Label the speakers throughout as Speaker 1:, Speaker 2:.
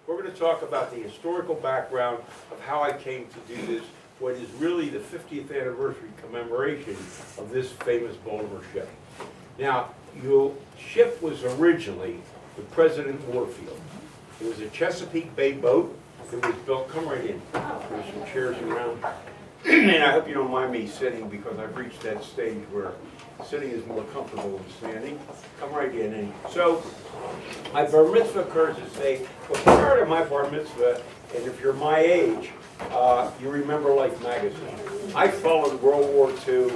Speaker 1: We're going to talk about the historical background of how I came to do this, what is really the 50th anniversary commemoration of this famous Baltimore ship. Now, your ship was originally the President Warfield. It was a Chesapeake Bay boat. It was built, come right in, there's some chairs around. And I hope you don't mind me sitting because I've reached that stage where sitting is more comfortable than standing. Come right in. And so, my bar mitzvah occurs this day. But prior to my bar mitzvah, and if you're my age, you remember Life magazine. I followed World War II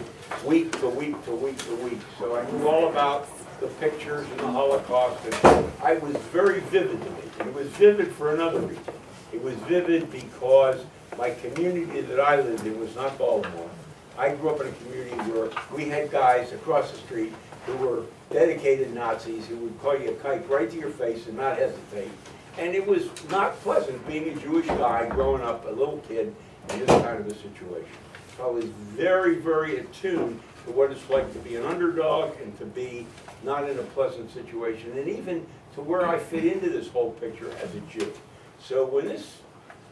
Speaker 1: week to week to week to week. So I knew all about the pictures and the Holocaust. And I was very vivid to me. And it was vivid for another reason. It was vivid because my community that I lived in was not Baltimore. I grew up in a community where we had guys across the street who were dedicated Nazis who would call you a kike right to your face and not hesitate. And it was not pleasant being a Jewish guy growing up, a little kid, in this kind of a situation. So I was very, very attuned to what it's like to be an underdog and to be not in a pleasant situation, and even to where I fit into this whole picture as a Jew. So when this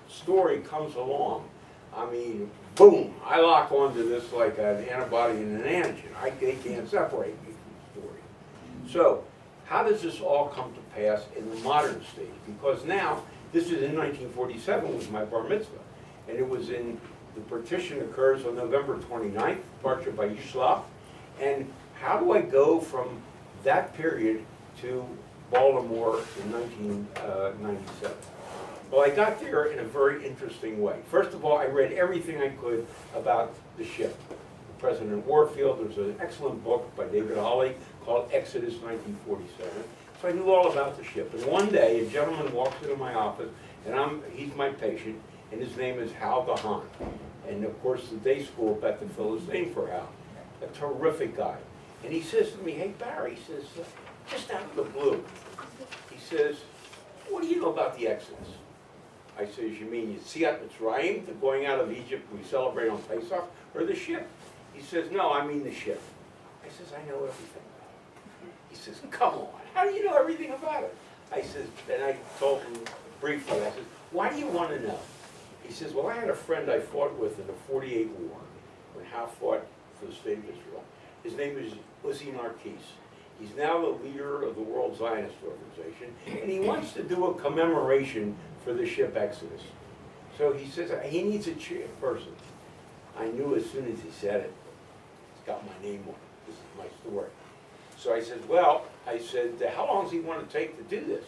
Speaker 1: story comes along, I mean, boom, I lock onto this like an antibody and an antigen. They can't separate me from the story. So, how does this all come to pass in the modern stage? Because now, this is in 1947 was my bar mitzvah. And it was in, the partition occurs on November 29th, departure by Yishlach. And how do I go from that period to Baltimore in 1997? Well, I got there in a very interesting way. First of all, I read everything I could about the ship. President Warfield, there's an excellent book by David Hawley called Exodus 1947. So I knew all about the ship. And one day, a gentleman walks into my office, and he's my patient, and his name is Hal Gahan. And of course, the day school at Bethel is named for Hal. A terrific guy. And he says to me, hey, Barry, he says, just out of the blue, he says, what do you know about the Exodus? I says, you mean Yetziat Mitzrayim, the going out of Egypt we celebrate on Pesach, or the ship? He says, no, I mean the ship. I says, I know everything about it. He says, come on, how do you know everything about it? I says, and I told him briefly, I says, why do you want to know? He says, well, I had a friend I fought with in the 48 war, when Hal fought for the state of Israel. His name is Uzi Narkis. He's now the leader of the World Zionist Organization, and he wants to do a commemoration for the ship Exodus. So he says he needs a person. I knew as soon as he said it, it's got my name on it. This is my story. So I said, well, how long does he want to take to do this?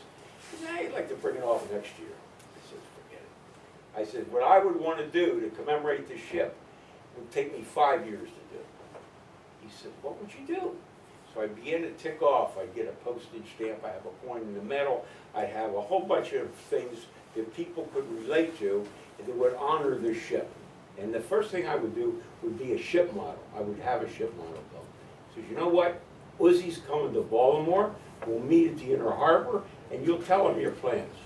Speaker 1: He said, I'd like to bring it off next year. I said, forget it. I said, what I would want to do to commemorate the ship would take me 5 years to do. He said, what would you do? So I began to tick off. I'd get a postage stamp, I have a coin in the metal, I have a whole bunch of things that people could relate to and that would honor the ship. And the first thing I would do would be a ship model. I would have a ship model built. So you know what? Uzi's coming to Baltimore, we'll meet at the Inner Harbor, and you'll tell him your plans.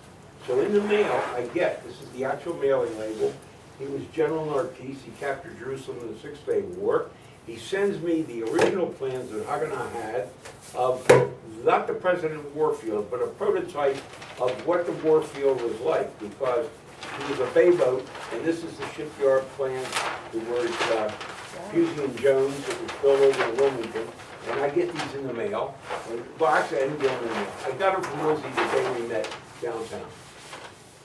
Speaker 1: So in the mail, I get, this is the actual mailing label, he was General Narkis, he captured Jerusalem in the Six-Day War. He sends me the original plans that Haganah had of not the President Warfield, but a prototype of what the Warfield was like, because he was a bay boat, and this is the shipyard plan, the word Pusey and Jones, it was built over in Wilmington, and I get these in the mail. Well, actually, I didn't get them in the mail. I got them from Wilsey the day we met downtown.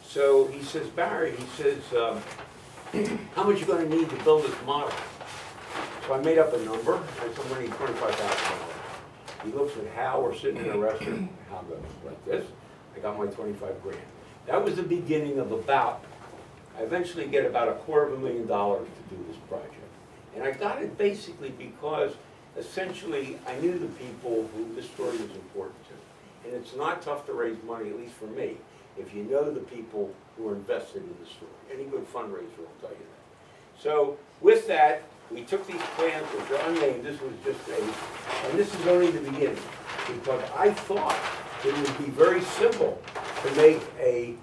Speaker 1: So he says, Barry, he says, how much are you going to need to build this model? So I made up a number. I said, I'm going to need $25,000. He looks at Hal, we're sitting in a restaurant. Hal goes like this. I got my 25 grand. That was the beginning of I eventually get about $250,000 to do this project. And I got it basically because essentially I knew the people who this story was important to. And it's not tough to raise money, at least for me, if you know the people who are invested in the story. Any good fundraiser will tell you that. So with that, we took these plans, which are unnamed. This was just and this is only the beginning, because I thought it would be very simple to make a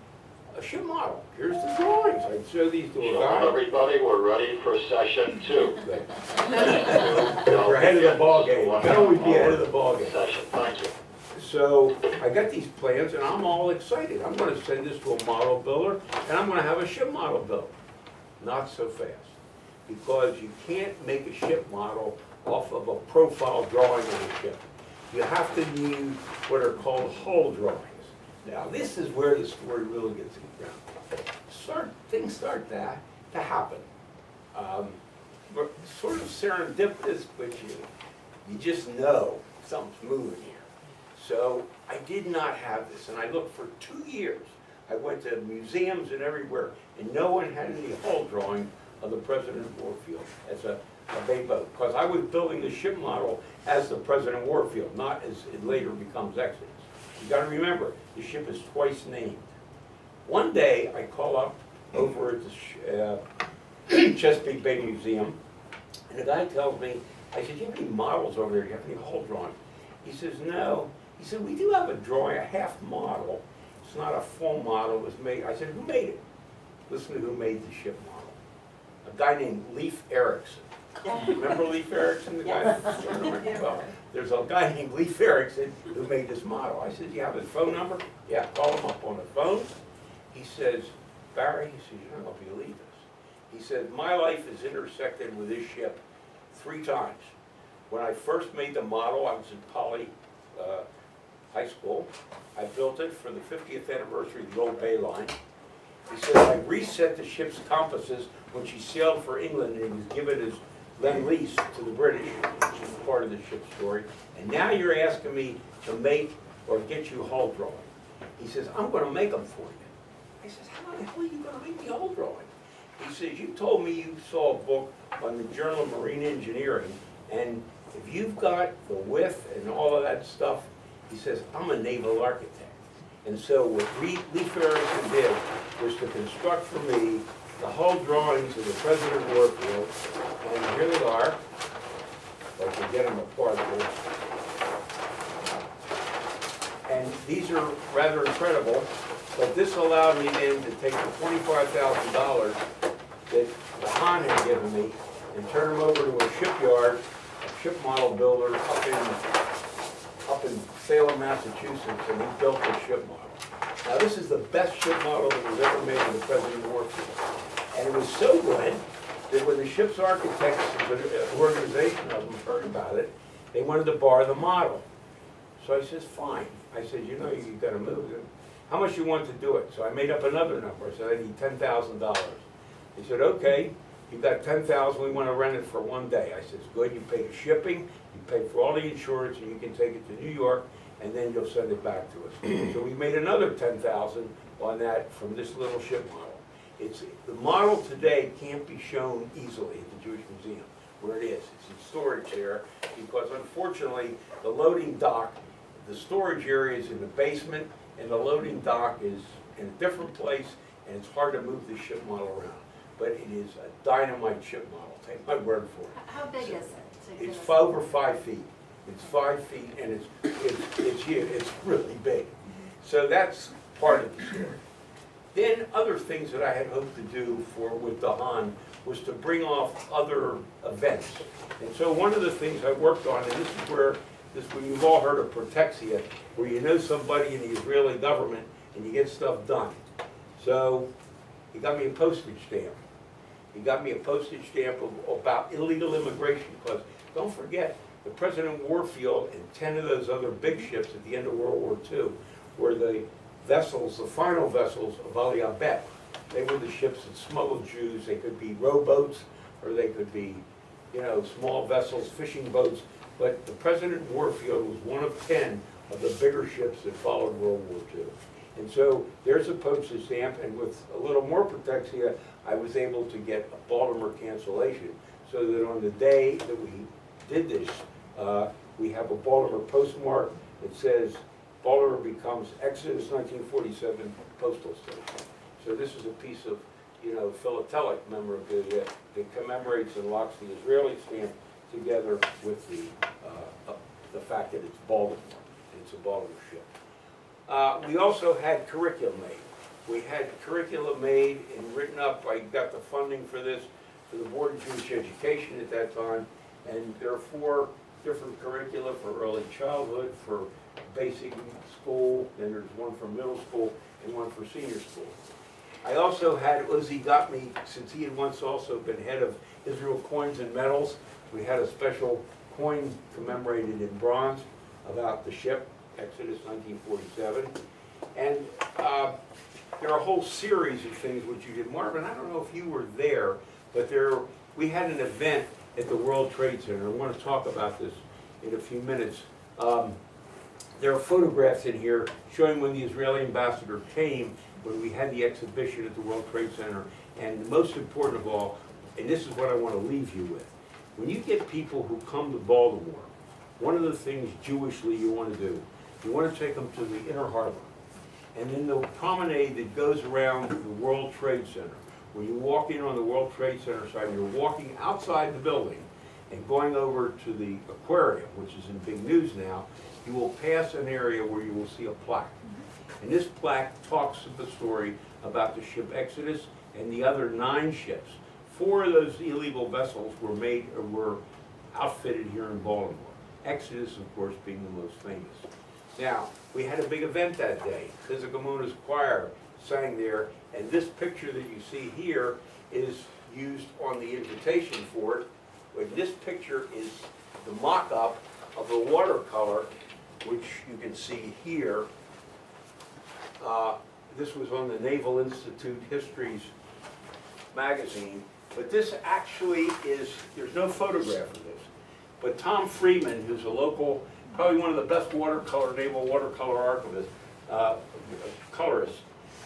Speaker 1: ship model. Here's the drawings. I'd show these to a guy.
Speaker 2: Everybody, we're ready for session 2.
Speaker 1: We're ahead of the ball game. Can always be ahead of the ball game.
Speaker 2: Session. Thank you.
Speaker 1: so I got these plans and I'm all excited. I'm gonna send this to a model builder and I'm gonna have a ship model built. Not so fast, because you can't make a ship model off of a profile drawing of a ship. You have to use what are called hull drawings. Now, this is where the story really gets around. Things start to happen. But sort of serendipitous, but you just know something's moving here. So I did not have this, and I looked for 2 years. I went to museums and everywhere, and no one had any hull drawing of the President of Warfield as a bay boat, because I was building the ship model as the President Warfield, not as it later becomes Exodus. You got to remember, the ship is twice named. One day, I call up over at the Chesapeake Bay Museum, and the guy tells me, I said, "Do you have any models over there? Do you have any hull drawings?" He says, "No." He said, "We do have a drawing, a half model. It's not a full model. It was made." I said, "Who made it?" Listen to who made the ship model. A guy named Leif Erikson. Remember Leif Erikson, the guy? Well, there's a guy named Leif Erikson who made this model. I said, "Do you have his phone number?" "Yeah." Call him up on the phone. He says, "Barry," he says, "you're not going to believe this." He said, "My life is intersected with this ship 3 times. When I first made the model, I was in Poly High School. I built it for the 50th anniversary of the old Bay Line." He said, "I reset the ship's compasses when she sailed for England and it was given as Lend-Lease to the British," which is part of the ship's story. "And now you're asking me to make or get you a hull drawing." He says, "I'm going to make them for you." I says, "How the hell are you going to make me a hull drawing?" He says, "You told me you saw a book on the Journal of Marine Engineering, and if you've got the width and all of that stuff," he says, "I'm a naval architect." And so what Leif Erikson did was to construct for me the hull drawings of the President of Warfield, and here they are. If I can get them apart here. And these are rather incredible, but this allowed me then to take the $25,000 that the Han had given me and turn them over to a shipyard, a ship model builder up in Salem, Massachusetts, and he built this ship model. Now, this is the best ship model that was ever made of the President of Warfield. And it was so good that when the ship's architects, an organization of them, heard about it, they wanted to borrow the model. So I says, "Fine." I said, "You know, you got to move it. How much you want to do it?" So I made up another number. I said, "I need $10,000. He said, "Okay, you've got $10,000. We want to rent it for 1 day." I says, "Good. You pay the shipping, you pay for all the insurance, and you can take it to New York, and then you'll send it back to us." So we made another $10,000 on that from this little ship model. The model today can't be shown easily at the Jewish Museum, where it is. It's in storage there, because unfortunately, the loading dock, the storage area is in the basement, and the loading dock is in a different place, and it's hard to move the ship model around. But it is a dynamite ship model, take my word for it.
Speaker 3: How big is it?
Speaker 1: It's over 5 feet. It's 5 feet, and it's huge. It's really big. So that's part of the story. Then other things that I had hoped to do with the Han was to bring off other events. And so one of the things I worked on, and this is where you've all heard of protexia, where you know somebody in the Israeli government and you get stuff done. So he got me a postage stamp. He got me a postage stamp about illegal immigration, because don't forget, the President Warfield and 10 of those other big ships at the end of World War II were the vessels, the final vessels of Aliyah. They were the ships that smuggled Jews. They could be rowboats, or they could be, small vessels, fishing boats. But the President Warfield was one of 10 of the bigger ships that followed World War II. And so there's a postage stamp, and with a little more protexia, I was able to get a Baltimore cancellation, so that on the day that we did this, we have a Baltimore postmark that says Baltimore becomes Exodus 1947 postal station. So this is a piece of, philatelic memorabilia that commemorates and locks the Israeli stamp together with the fact that it's Baltimore, and it's a Baltimore ship. We also had curriculum made. We had curriculum made and written up. I got the funding for this for the Board of Jewish Education at that time, and there are 4 different curricula for early childhood, for basic school, then there's one for middle school, and one for senior school. I also had Uzi got me, since he had once also been head of Israel Coins and Metals, we had a special coin commemorated in bronze about the ship, Exodus 1947. And there are a whole series of things which you did. Marvin, I don't know if you were there, but we had an event at the World Trade Center. I want to talk about this in a few minutes. There are photographs in here showing when the Israeli ambassador came, when we had the exhibition at the World Trade Center. And most important of all, and this is what I want to leave you with, when you get people who come to Baltimore, one of the things Jewishly you want to do, you want to take them to the Inner Harbor. And then the promenade that goes around the World Trade Center. When you walk in on the World Trade Center side, you're walking outside the building and going over to the aquarium, which is in big news now, you will pass an area where you will see a plaque. And this plaque talks of the story about the ship Exodus and the other 9 ships. 4 of those illegal vessels were outfitted here in Baltimore. Exodus, of course, being the most famous. Now, we had a big event that day. Chizuk Amuno's choir sang there, and this picture that you see here is used on the invitation for it. But this picture is the mock-up of the watercolor, which you can see here. This was on the Naval Institute Histories magazine, but this actually is, there's no photograph of this, but Tom Freeman, who's a local, probably one of the best naval watercolor archivists, colorists,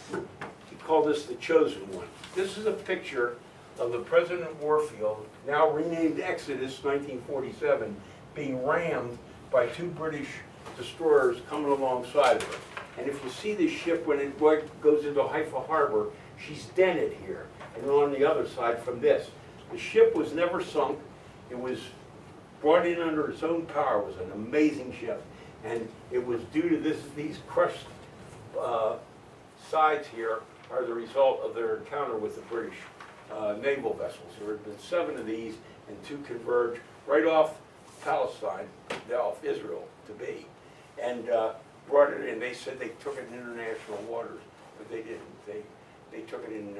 Speaker 1: he called this the chosen one. This is a picture of the President Warfield, now renamed Exodus 1947, being rammed by 2 British destroyers coming alongside of her. And if you see this ship when it goes into Haifa Harbor, she's dented here. And on the other side from this. The ship was never sunk. It was brought in under its own power. It was an amazing ship. And it was due to these crushed sides here are the result of their encounter with the British naval vessels. There had been 7 of these, and 2 converged right off Palestine, off Israel to be, and brought it in. They said they took it in international waters, but they didn't. They took it in,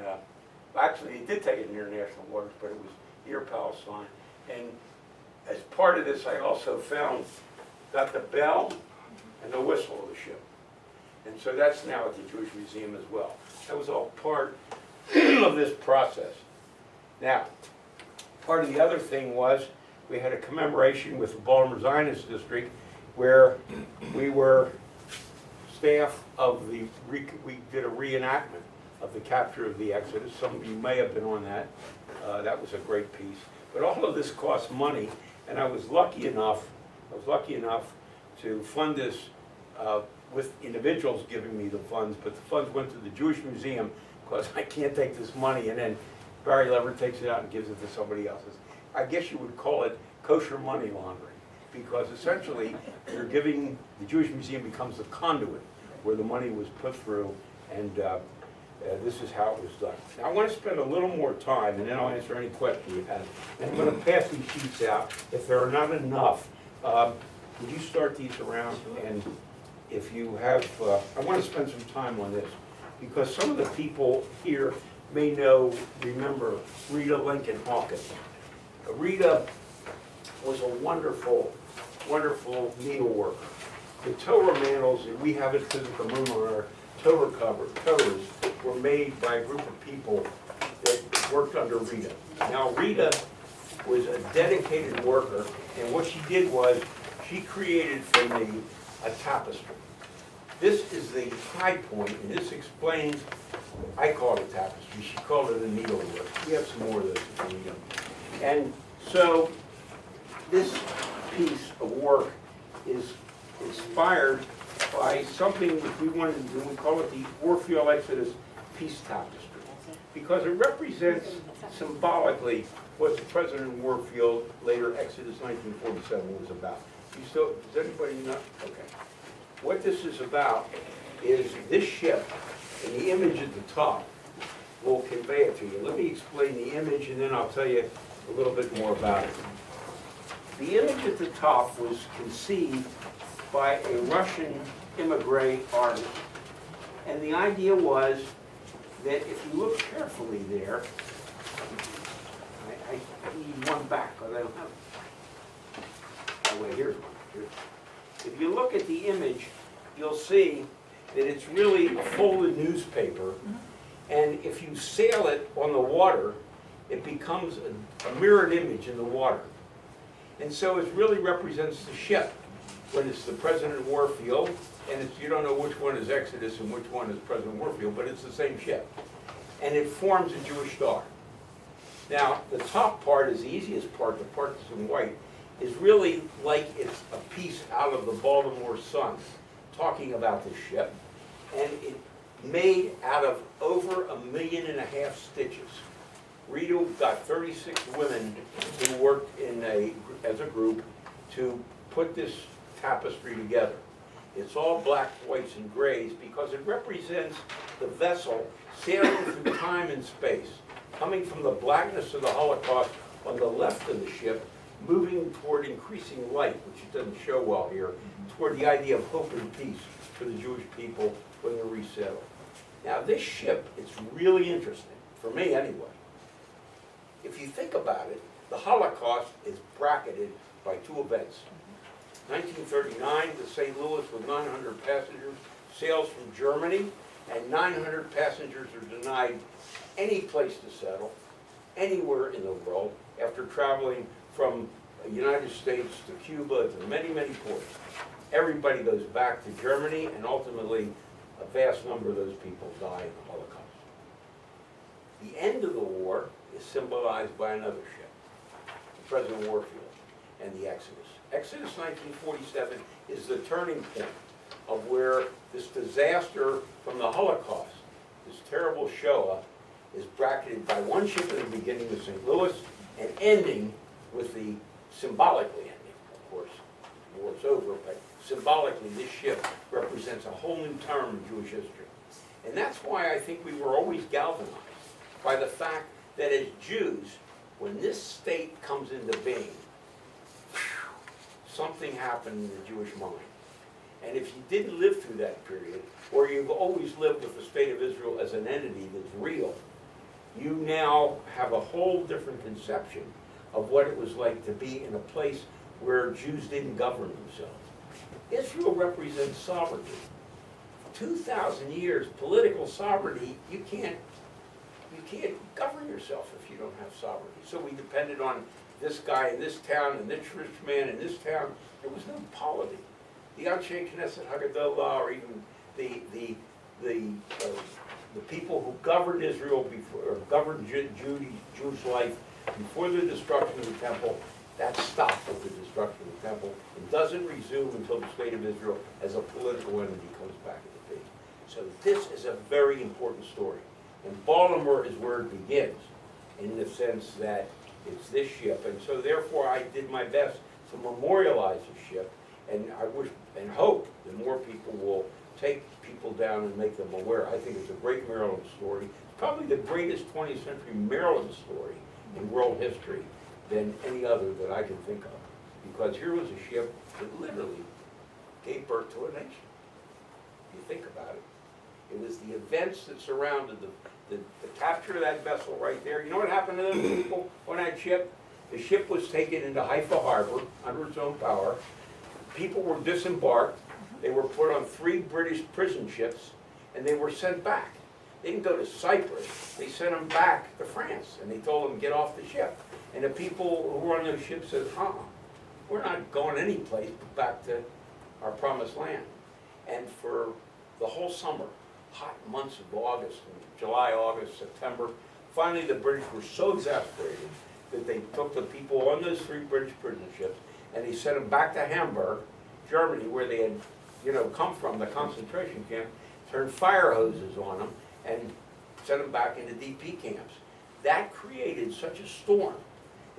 Speaker 1: actually they did take it in international waters, but it was near Palestine. And as part of this, I also got the bell and the whistle of the ship. And so that's now at the Jewish Museum as well. That was all part of this process. Now, part of the other thing was we had a commemoration with the Baltimore Zionist District where we were staff of we did a reenactment of the capture of the Exodus. Some of you may have been on that. That was a great piece. But all of this cost money, and I was lucky enough to fund this with individuals giving me the funds, but the funds went to the Jewish Museum because I can't take this money and then Barry Lever takes it out and gives it to somebody else. I guess you would call it kosher money laundering, because essentially you're giving, the Jewish Museum becomes the conduit where the money was put through, and this is how it was done. Now I want to spend a little more time, and then I'll answer any question you have. And I'm going to pass these sheets out. If there are not enough, would you start these around? And if you have, I want to spend some time on this, because some of the people here may remember Rita Lincoln Hawkins. Rita was a wonderful, wonderful needleworker. The Torah mantles that we have at Amuno on our Torah covers were made by a group of people that worked under Rita. Now Rita was a dedicated worker, and what she did was she created for me a tapestry. This is the high point, and this explains, I call it a tapestry, she called it a needlework. We have some more of this if you need them. And so this piece of work is inspired by something that we wanted to do. We call it the Warfield Exodus Peace Tapestry, because it represents symbolically what the President Warfield, later Exodus 1947, was about. Does anybody know? Okay. What this is about is this ship, and the image at the top will convey it to you. Let me explain the image, and then I'll tell you a little bit more about it. The image at the top was conceived by a Russian immigrant artist. And the idea was that if you look carefully there, I need one back, because I don't have it. Oh, wait, here's one. If you look at the image, you'll see that it's really a folded newspaper, and if you sail it on the water, it becomes a mirrored image in the water. And so it really represents the ship, when it's the President Warfield, and you don't know which one is Exodus and which one is President Warfield, but it's the same ship. And it forms a Jewish star. Now, the top part is the easiest part, the part that's in white, is really like it's a piece out of the Baltimore Sun, talking about this ship. And it made out of over 1.5 million stitches. Rita got 36 women who worked as a group to put this tapestry together. It's all blacks, whites, and grays because it represents the vessel sailing through time and space, coming from the blackness of the Holocaust on the left of the ship, moving toward increasing light, which it doesn't show well here, toward the idea of hope and peace for the Jewish people when they're resettled. Now this ship, it's really interesting, for me anyway. If you think about it, the Holocaust is bracketed by two events. 1939, the St. Louis with 900 passengers sails from Germany, and 900 passengers are denied any place to settle, anywhere in the world, after traveling from the United States to Cuba to many, many ports. Everybody goes back to Germany, and ultimately, a vast number of those people die in the Holocaust. The end of the war is symbolized by another ship, President Warfield and the Exodus. Exodus 1947 is the turning point of where this disaster from the Holocaust, this terrible Shoah, is bracketed by one ship in the beginning of St. Louis and ending with the, symbolically ending, of course, the war's over, but symbolically this ship represents a whole new term in Jewish history. And that's why I think we were always galvanized by the fact that as Jews, when this state comes into being, something happened in the Jewish mind. And if you didn't live through that period, or you've always lived with the state of Israel as an entity that's real, you now have a whole different conception of what it was like to be in a place where Jews didn't govern themselves. Israel represents sovereignty. 2,000 years, political sovereignty, you can't govern yourself if you don't have sovereignty. So we depended on this guy in this town, and this rich man in this town. There was no polity. The Anshe Knesset Haggadah, or even the people who governed Israel before, or governed Jewish life before the destruction of the temple, that stopped with the destruction of the temple and doesn't resume until the state of Israel as a political entity comes back into being. So this is a very important story. And Baltimore is where it begins, in the sense that it's this ship. And so therefore I did my best to memorialize the ship, and I wish and hope that more people will take people down and make them aware. I think it's a great Maryland story. It's probably the greatest 20th century Maryland story in world history than any other that I can think of. Because here was a ship that literally gave birth to a nation. If you think about it. It was the events that surrounded the capture of that vessel right there. You know what happened to those people on that ship? The ship was taken into Haifa Harbor under its own power. People were disembarked. They were put on 3 British prison ships, and they were sent back. They didn't go to Cyprus. They sent them back to France, and they told them, get off the ship. And the people who were on those ships said, we're not going any place but back to our promised land. And for the whole summer, hot months of August, July, August, September, finally the British were so exasperated that they took the people on those 3 British prison ships and they sent them back to Hamburg, Germany, where they had, come from, the concentration camp, turned fire hoses on them and sent them back into DP camps. That created such a storm.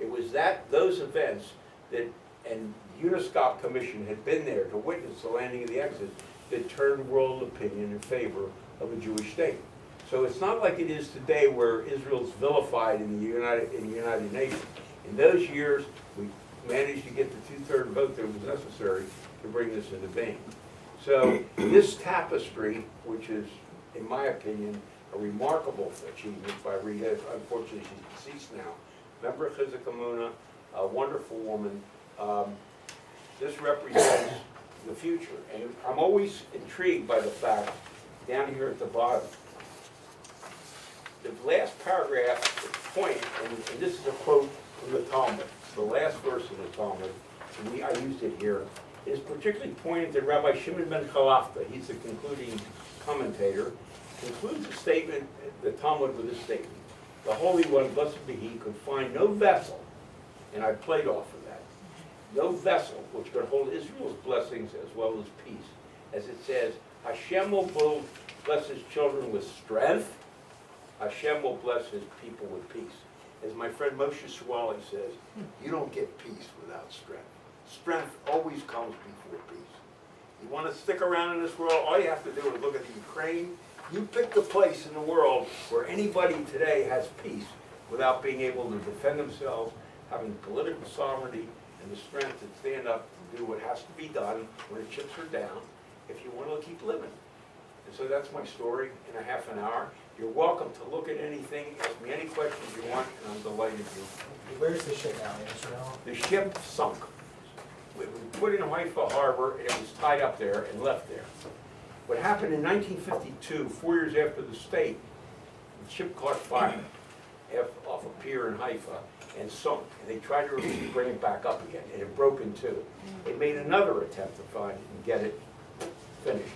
Speaker 1: It was those events that, and the UNESCO Commission had been there to witness the landing of the Exodus, that turned world opinion in favor of a Jewish state. So it's not like it is today where Israel's vilified in the United Nations. In those years, managed to get the two-third vote that was necessary to bring this into being. So this tapestry, which is, in my opinion, a remarkable achievement by Rita, unfortunately she's deceased now, member of Amuno, a wonderful woman. This represents the future, and I'm always intrigued by the fact, down here at the bottom, the last paragraph, the point, and this is a quote from the Talmud, the last verse of the Talmud, and I used it here, is particularly pointed to Rabbi Shimon ben Chalafta. He's the concluding commentator. Concludes the statement, the Talmud, with this statement: the Holy One, blessed be He, could find no vessel, and I played off of that, no vessel which could hold Israel's blessings as well as peace. As it says, Hashem will bless His children with strength, Hashem will bless His people with peace. As my friend Moshe Swally says, you don't get peace without strength. Strength always comes before peace. You want to stick around in this world, all you have to do is look at the Ukraine. You pick the place in the world where anybody today has peace without being able to defend themselves, having political sovereignty and the strength to stand up and do what has to be done when the chips are down if you want to keep living. And so that's my story in a half an hour. You're welcome to look at anything, ask me any questions you want, and I'm delighted to.
Speaker 3: Where's the ship now, in Israel?
Speaker 1: The ship sunk. We put it in Haifa Harbor, and it was tied up there and left there. What happened in 1952, 4 years after the state, the ship caught fire off a pier in Haifa and sunk. And they tried to bring it back up again, and it broke in two. They made another attempt to find it and get it finished.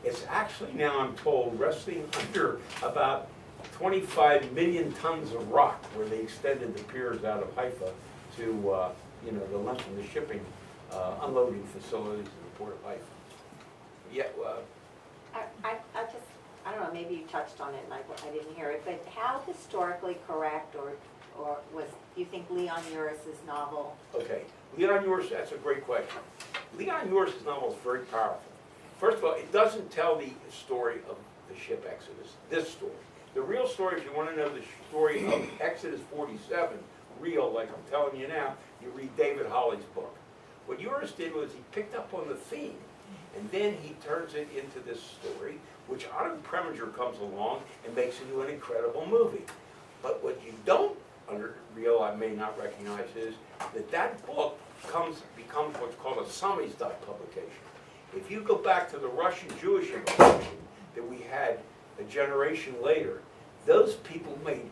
Speaker 1: It's actually now, I'm told, resting under about 25 million tons of rock, where they extended the piers out of Haifa to the length of the shipping unloading facilities in the port of Haifa. Yeah.
Speaker 4: I don't know, maybe you touched on it and I didn't hear it, but how historically correct or was, do you think Leon Uris's novel?
Speaker 1: Okay, Leon Uris, that's a great question. Leon Uris's novel is very powerful. First of all, it doesn't tell the story of the ship Exodus, this story. The real story, if you want to know the story of Exodus 47, real, like I'm telling you now, you read David Holly's book. What Uris did was he picked up on the theme, and then he turns it into this story, which Otto Preminger comes along and makes into an incredible movie. But what you don't I may not recognize is that book becomes what's called a samizdat publication. If you go back to the Russian Jewish Revolution that we had a generation later, those people made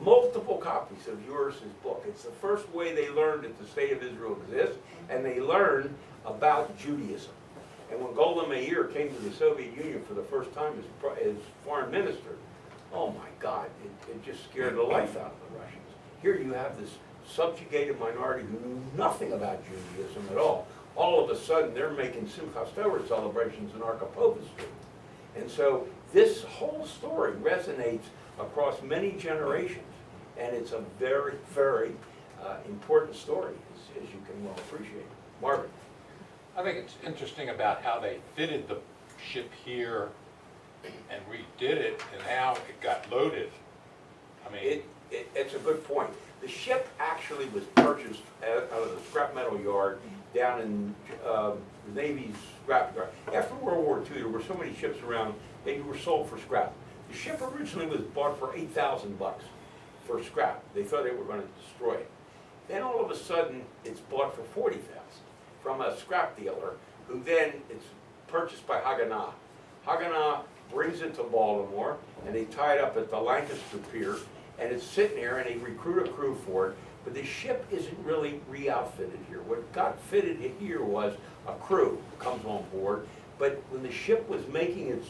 Speaker 1: multiple copies of Uris's book. It's the first way they learned that the state of Israel exists, and they learned about Judaism. And when Golda Meir came to the Soviet Union for the first time as foreign minister, oh my God, it just scared the life out of the Russians. Here you have this subjugated minority who knew nothing about Judaism at all. All of a sudden, they're making Simchas Torah celebrations in Arkhipova Street. And so this whole story resonates across many generations, and it's a very, very important story, as you can well appreciate. Marvin.
Speaker 5: I think it's interesting about how they fitted the ship here and redid it and how it got loaded. I mean,
Speaker 1: it's a good point. The ship actually was purchased out of the scrap metal yard down in the Navy's scrap yard. After World War II, there were so many ships around, they were sold for scrap. The ship originally was bought for $8,000 for scrap. They thought they were going to destroy it. Then all of a sudden, it's bought for $40,000 from a scrap dealer, who then it's purchased by Haganah. Haganah brings it to Baltimore, and they tie it up at the Lancaster Pier, and it's sitting there, and they recruit a crew for it. But the ship isn't really re-outfitted here. What got fitted here was a crew who comes on board. But when the ship was making it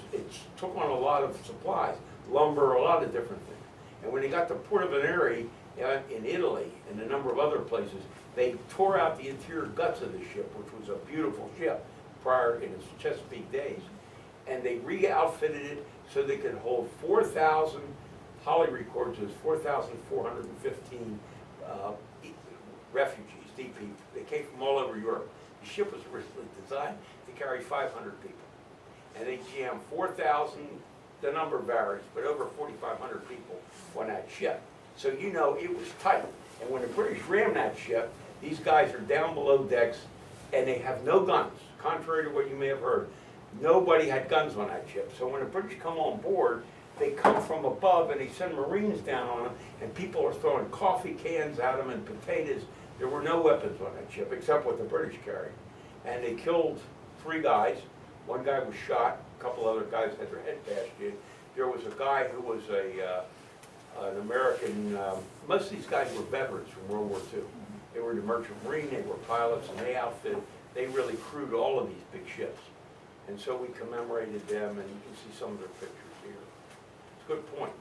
Speaker 1: took on a lot of supplies, lumber, a lot of different things. And when they got to Port of Anniversary in Italy and a number of other places, they tore out the interior guts of the ship, which was a beautiful ship prior in its Chesapeake days. And they re-outfitted it so they could hold 4,000, Holly records as 4,415 refugees, DP. They came from all over Europe. The ship was originally designed to carry 500 people. And they jammed 4,000, the number varies, but over 4,500 people on that ship. So you know it was tight. And when the British rammed that ship, These guys are down below decks, and they have no guns, contrary to what you may have heard. Nobody had guns on that ship. So when the British come on board, they come from above and they send Marines down on them, and people are throwing coffee cans at them and potatoes. There were no weapons on that ship except what the British carried. And they killed 3 guys. One guy was shot, a couple other guys had their head bashed in. There was a guy who was an American, most of these guys were veterans from World War II. They were the Merchant Marine, they were pilots, and they really crewed all of these big ships. And so we commemorated them, and you can see some of their pictures here. It's a good point.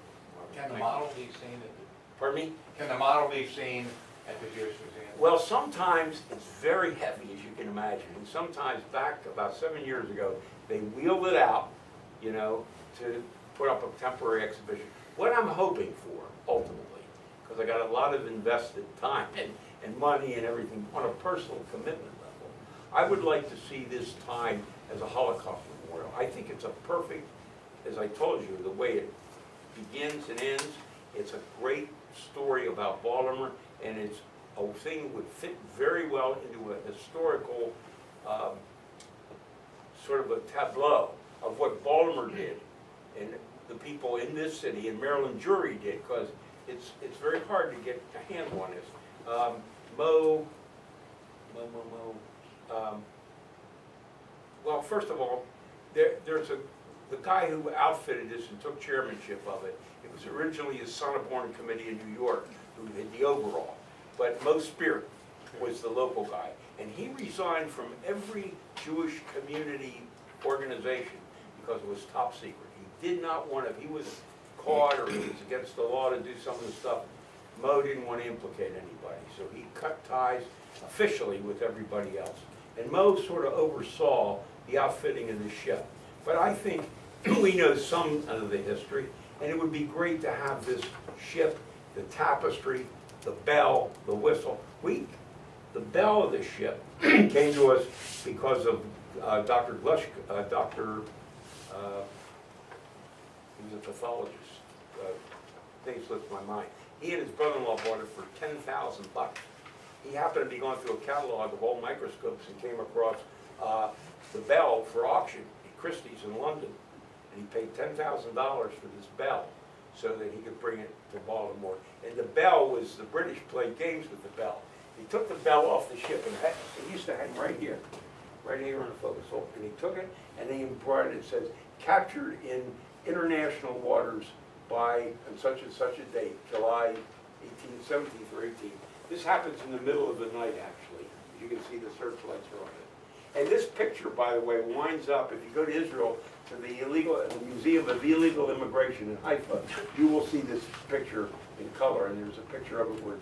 Speaker 5: Can the model be seen at
Speaker 1: Pardon me?
Speaker 5: Can the model be seen at the Jewish Museum?
Speaker 1: Well, sometimes it's very heavy, as you can imagine. And sometimes back about 7 years ago, they wheeled it out, you know, to put up a temporary exhibition. What I'm hoping for, ultimately, because I got a lot of invested time and money and everything on a personal commitment level, I would like to see this tied as a Holocaust memorial. I think it's a perfect, as I told you, the way it begins and ends. It's a great story about Baltimore, and it's a thing that would fit very well into a historical sort of a tableau of what Baltimore did and the people in this city and Maryland jury did, because it's very hard to get a handle on this. Well, first of all, there's the guy who outfitted this and took chairmanship of it. It was originally a Sonneborn committee in New York who did the overall, but Mo Spirit was the local guy, and he resigned from every Jewish community organization because it was top secret. He did not want to, if he was caught or it was against the law to do some of the stuff, Mo didn't want to implicate anybody, so he cut ties officially with everybody else. And Mo sort of oversaw the outfitting of the ship. But I think we know some of the history, and it would be great to have this ship, the tapestry, the bell, the whistle. The bell of the ship came to us because of Dr. Glushko, he was a pathologist. Name slips my mind. He and his brother-in-law bought it for $10,000. He happened to be going through a catalog of old microscopes and came across the bell for auction at Christie's in London. And he paid $10,000 for this bell so that he could bring it to Baltimore. And the bell was, the British played games with the bell. He took the bell off the ship, and it used to hang right here in the focus hole. And he took it, and he embroidered, it says, captured in international waters by such and such a date, July 18th, 17th or 18th. This happens in the middle of the night, actually. You can see the searchlights are on it. And this picture, by the way, winds up, if you go to Israel, to the Museum of Illegal Immigration in Haifa, you will see this picture in color, and there's a picture of it where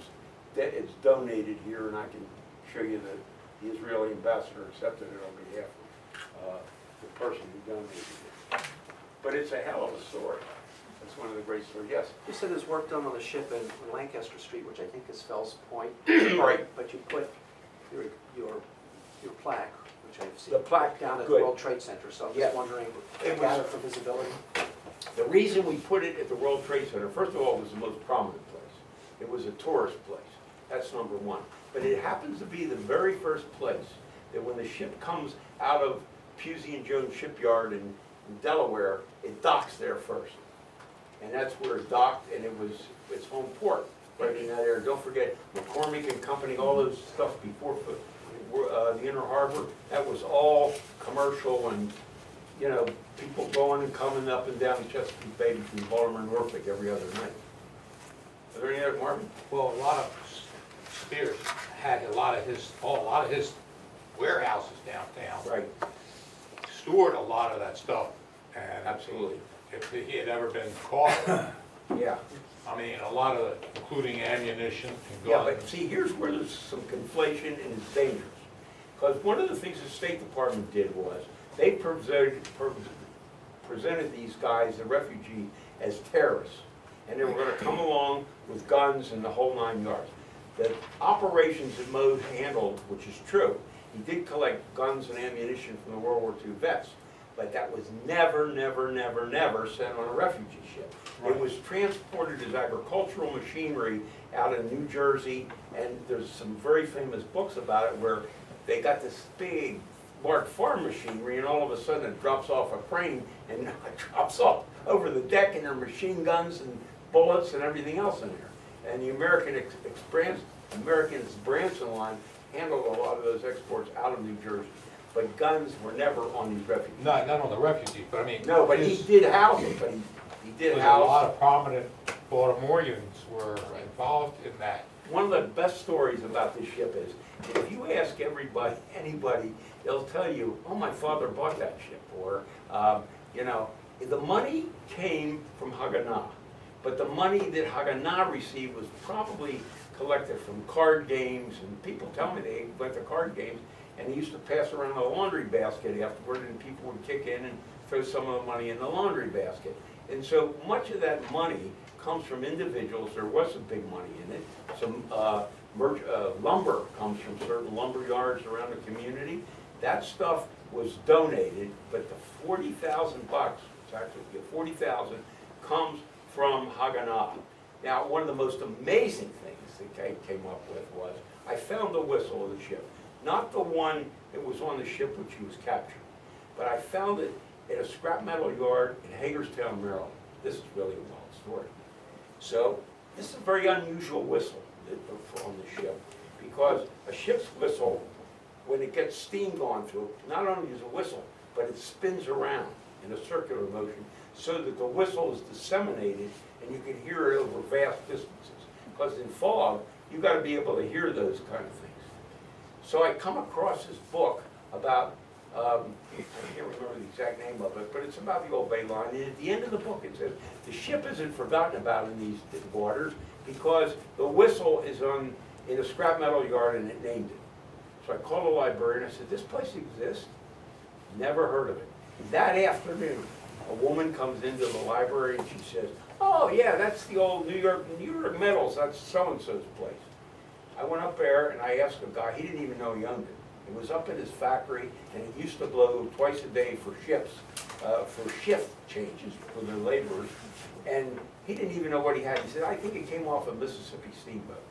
Speaker 1: it's donated here, and I can show you that the Israeli ambassador accepted it on behalf of the person who donated it. But it's a hell of a story. That's one of the great stories. Yes?
Speaker 3: You said there's work done on the ship in Lancaster Street, which I think is Fells Point.
Speaker 1: Right.
Speaker 3: But you put your plaque, which I've seen.
Speaker 1: The plaque,
Speaker 3: down at the
Speaker 1: good.
Speaker 3: World Trade Center, so I'm
Speaker 1: Yeah.
Speaker 3: just wondering,
Speaker 1: It
Speaker 3: gather
Speaker 1: was-
Speaker 3: for visibility.
Speaker 1: The reason we put it at the World Trade Center, first of all, it was the most prominent place. It was a tourist place. That's number one. But it happens to be the very first place that when the ship comes out of Pusey and Jones Shipyard in Delaware, it docks there first. And that's where it docked, and it was its home port, right in that area. Don't forget, McCormick and Company, all those stuff before the Inner Harbor, that was all commercial and, you know, people going and coming up and down the Chesapeake Bay between Baltimore and Norfolk every other night. Are there any other, Marvin?
Speaker 5: Well, a lot of Spears had a lot of his warehouses downtown.
Speaker 1: Right,
Speaker 5: Stored a lot of that stuff, and
Speaker 1: absolutely.
Speaker 5: if he had ever been caught,
Speaker 1: Yeah.
Speaker 5: I mean, a lot of it, including ammunition and
Speaker 1: Yeah,
Speaker 5: guns.
Speaker 1: but see, here's where there's some conflation and it's dangerous. Because one of the things the State Department did was, they presented these guys, the refugee, as terrorists. And they were gonna come along with guns and the whole 9 yards. The operations that Mode handled, which is true, he did collect guns and ammunition from the World War II vets. but that was never, never, never, never sent on a refugee ship. It
Speaker 5: Right.
Speaker 1: was transported as agricultural machinery out of New Jersey, and there's some very famous books about it where they got this big, large farm machinery, and all of a sudden it drops off a crane and it drops off over the deck, and there are machine guns and bullets and everything else in there. And the Americans Branson line handled a lot of those exports out of New Jersey, but guns were never on these refugees.
Speaker 5: Not on the refugees, but I mean.
Speaker 1: No, but he
Speaker 5: his-
Speaker 1: did house it, but he did
Speaker 5: There's a lot
Speaker 1: house.
Speaker 5: of prominent Baltimoreans were involved in that.
Speaker 1: One of the best stories about this ship is, if you ask anybody, they'll tell you, oh, my father bought that ship, or, you know, the money came from Haganah, but the money that Haganah received was probably collected from card games, and people tell me they went to card games, and they used to pass around a laundry basket afterward, and people would kick in and throw some of the money in the laundry basket. And so much of that money comes from individuals. There was some big money in it. Some lumber comes from certain lumber yards around the community. That stuff was donated, but the 40,000 bucks, it's actually 40,000, comes from Haganah. Now, one of the most amazing things that Kate came up with was, I found the whistle of the ship. Not the one that was on the ship when she was captured, but I found it in a scrap metal yard in Hagerstown, Maryland. This is really a wild story. So, this is a very unusual whistle on the ship, because a ship's whistle, when it gets steam going through it, not only is a whistle, but it spins around in a circular motion so that the whistle is disseminated and you can hear it over vast distances. Because in fog, you've got to be able to hear those kind of things. So I come across this book about, I can't remember the exact name of it, but it's about the Old Bay Line. And at the end of the book it says, the ship isn't forgotten about in these waters because the whistle is in a scrap metal yard and it named it. So I called the librarian, I said, this place exists? Never heard of it. That afternoon, a woman comes into the library and she says, oh yeah, that's the old New York Metals, that's so-and-so's place. I went up there and I asked a guy, he didn't even know he owned it. It was up in his factory and it used to blow twice a day for ships, for shift changes for their laborers. And he didn't even know what he had. He said, I think it came off a Mississippi steamboat.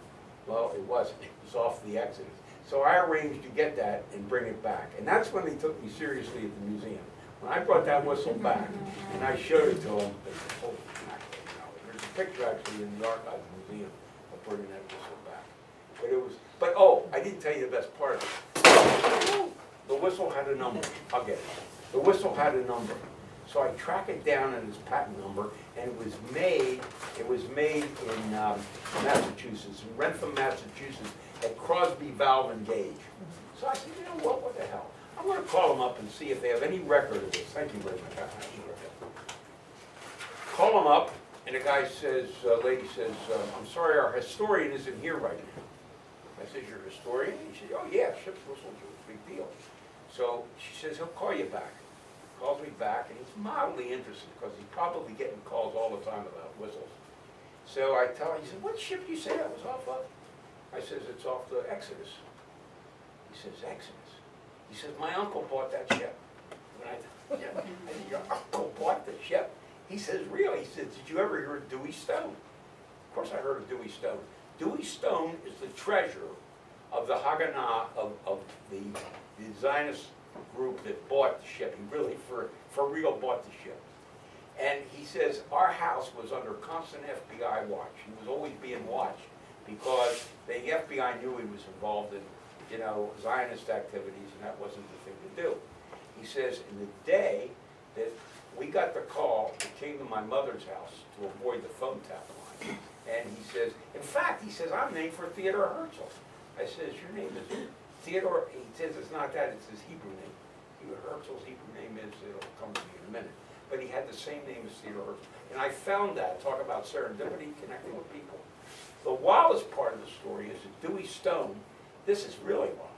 Speaker 1: Well, it wasn't, it was off the Exodus. So I arranged to get that and bring it back. And that's when they took me seriously at the museum. When I brought that whistle back and I showed it to them, they said, holy mackerel. There's a picture actually in the Archives Museum of bringing that whistle back. But oh, I didn't tell you the best part of it. The whistle had a number. I'll get it. The whistle had a number. So I track it down in its patent number, and it was made in Massachusetts, in Rentham, Massachusetts, at Crosby Valve and Gauge. So I said, you know what the hell? I'm going to call them up and see if they have any record of this. Thank you very much. Call them up, and the guy says, lady says, I'm sorry, our historian isn't here right now. I said, you're a historian? He said, oh yeah, ship's whistles are a big deal. So she says, he'll call you back. Calls me back, and he's mildly interested because he's probably getting calls all the time about whistles. So I tell him, he said, what ship do you say that was off of? I says, it's off the Exodus. He says, Exodus? He says, my uncle bought that ship. And I said, your uncle bought the ship? He says, really? He said, did you ever hear of Dewey Stone? Of course I heard of Dewey Stone. Dewey Stone is the treasurer of the Haganah of the Zionist group that bought the ship. He really, for real, bought the ship. And he says, our house was under constant FBI watch. He was always being watched because the FBI knew he was involved in, Zionist activities, and that wasn't the thing to do. He says, in the day that we got the call, it came to my mother's house to avoid the phone tap line. And he says, in fact, he says, I'm named for Theodore Herzl. I says, your name is Theodore? He says, it's not that, it's his Hebrew name. Herzl's Hebrew name is, it'll come to me in a minute. But he had the same name as Theodore Herzl. And I found that, talk about serendipity, connecting with people. The wildest part of the story is that Dewey Stone, this is really wild.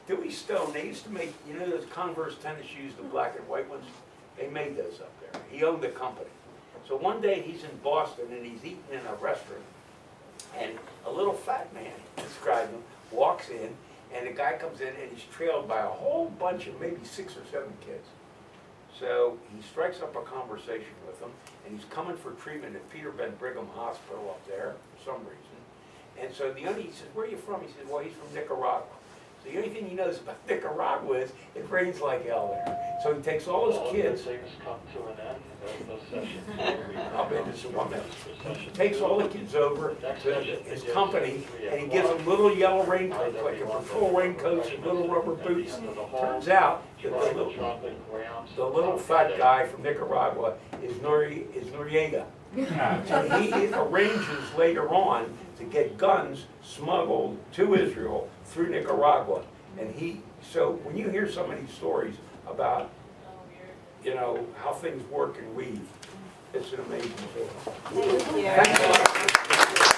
Speaker 1: Dewey Stone, they used to make, those Converse tennis shoes, the black and white ones? They made those up there. He owned the company. So one day he's in Boston and he's eating in a restaurant. And a little fat man, described him, walks in, and the guy comes in and he's trailed by a whole bunch of maybe 6 or 7 kids. So he strikes up a conversation with them, and he's coming for treatment at Peter Ben Brigham Hospital up there for some reason. And so he says, where are you from? He says, well, he's from Nicaragua. So the only thing he knows about Nicaragua is it rains like hell there. So he takes all his kids.
Speaker 2: Things come to an end, those sessions.
Speaker 1: I'll bet this is 1 minute. He takes all the kids over to his company, and he gives them little yellow raincoats, like a patrol raincoats and little rubber boots. Turns out that the little fat guy from Nicaragua is Noriega. So he arranges later on to get guns smuggled to Israel through Nicaragua. And so when you hear some of these stories about, how things work and weave, it's an amazing story.
Speaker 4: Thank you.
Speaker 1: Thanks a lot.